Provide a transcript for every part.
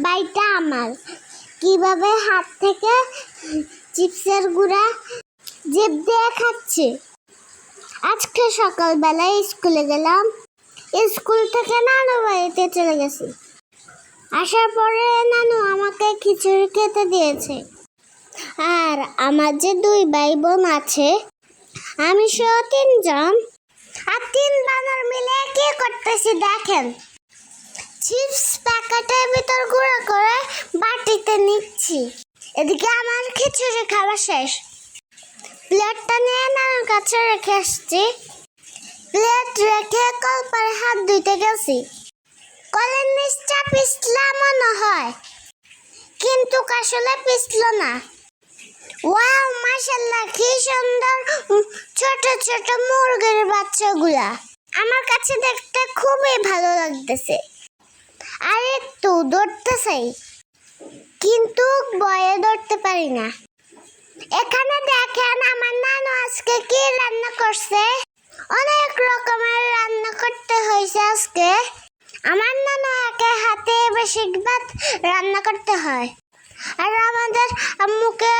বাইটা আমার কিভাবে হাত থেকে চিপসের গুঁড়া জিভ দিয়ে খাচ্ছে। আজকে সকালবেলায় স্কুলে গেলাম, স্কুল থেকে নানু বাড়িতে চলে গেছি। আসার পরে নানু আমাকে খিচুড়ি খেতে দিয়েছে। আর আমার যে 2 ভাই বোন আছে, আমি সহ 3 জন, আর 3 বানর মিলে কি করতেছি দেখেন। চিপস প্যাকেটের ভিতর গুঁড়ো করে বাটিতে নিচ্ছি। এদিকে আমার খিচুড়ি খাওয়া শেষ। প্লেটটা নিয়ে নানুর কাছে রেখে আসছি। প্লেট রেখে কলপারে হাত ধুইতে গেছি। কলের নিচটা পিছলা মনে হয়, কিন্তু আসলে পিছলো না। ওয়াও, মাশাআল্লাহ, কি সুন্দর ছোট ছোট মুরগির বাচ্চাগুলা। আমার কাছে দেখতে খুবই ভালো লাগতেছে। আর একটু ধরতে চাই, কিন্তু ভয়ে ধরতে পারি না। এখানে দেখেন আমার নানু আজকে কি রান্না করছে। অনেক রকমের রান্না করতে হয়েছে আজকে। আমার নানু একা হাতে বেশিরভাগ রান্না করতে হয়, আর আমাদের আম্মুকে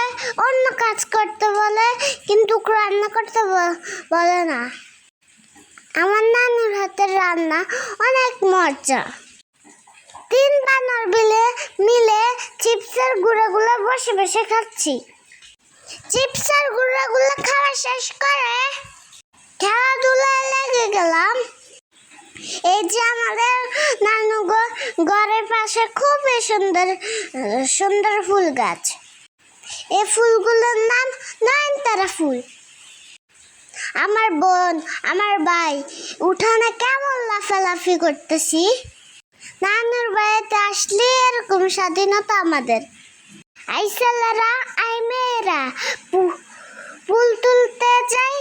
অন্য কাজ করতে বলে, কিন্তু রান্না করতে বলে না। আমার নানুর হাতের রান্না অনেক মজা। 3 বানর মিলে চিপসের গুঁড়োগুলো বসে বসে খাচ্ছি। চিপসের গুঁড়োগুলো খাওয়া শেষ করে খেলাধুলায় লেগে গেলাম। এই যে আমাদের নানু ঘরের পাশে খুবই সুন্দর সুন্দর ফুল গাছ। এই ফুলগুলোর নাম নয়নতারা ফুল। আমার বোন, আমার ভাই উঠানে কেমন লাফালাফি করতেছি। নানুর বাড়িতে আসলে এরকম স্বাধীনতা আমাদের। আই ছেলেরা, আই মেয়েরা ফুল তুলতে যাই,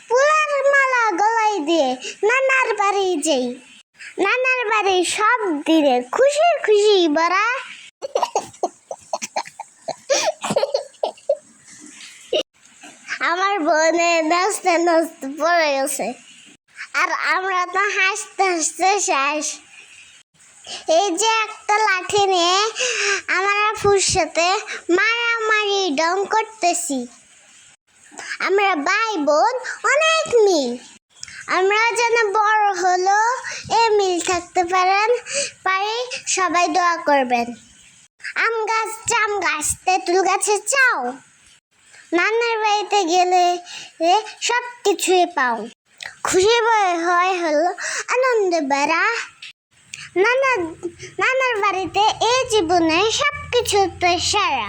ফুলের মালা গলায় দিয়ে নানার বাড়ি যাই। নানার বাড়ি সব দিনে খুশি খুশি ভরা। আমার বোনে নাচতে নাচতে পড়ে গেছে, আর আমরা তো হাসতে হাসতে শেষ। এই যে একটা লাঠি নিয়ে আমরা ফুরসাতে মারামারি ডং করতেছি। আমরা ভাই বোন অনেক মিল। আমরা যেন বড় হলো এ মিল থাকতে পারি, সবাই দোয়া করবেন। আম গাছ, জাম গাছ, তেঁতুল গাছে চাও। নানার বাড়িতে গেলে সব কিছুই পাও। খুশি হয় হলো আনন্দে বেড়া। নানার বাড়িতে এই জীবনে সব কিছুতে সেরা।